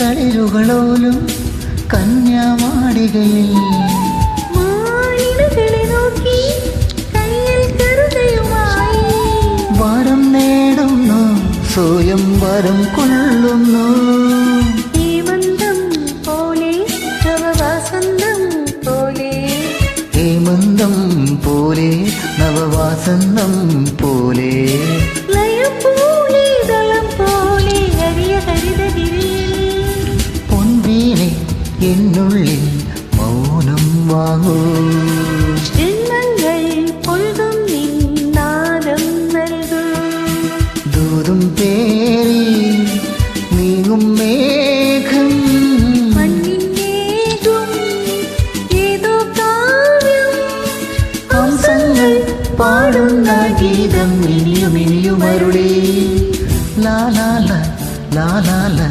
തളിരുകളോലും കന്യാമാളികയിൽ വരം നേടുന്നു, സ്വയം വരം കൊള്ളുന്നു. ഹേമന്തം പോലെ നവവസന്തം പോലെ, ഹേമന്തം പോലെ നവവാസന്തം പോലെ, ലയം പോലെ ദളം പോലെ ഹരിയ ഹരിതഗിരിയിൽ. പൊൻവീണെ എന്നുള്ളിൽ മൗനം വാങ്ങൂ, ജന്മങ്ങൾ പൊഴുതും നിന്നാദം നൽകൂ. ദൂതും പേരി നീങ്ങും മേഘം, മണ്ണിന്നേകും ഏതോ കാവ്യം, ഹംസങ്ങൾ പാടുന്ന ഗീതം ഇനിയും ഇനിയും അരുളി. ലാ ലാ ലാ ലാ ലാ ലാ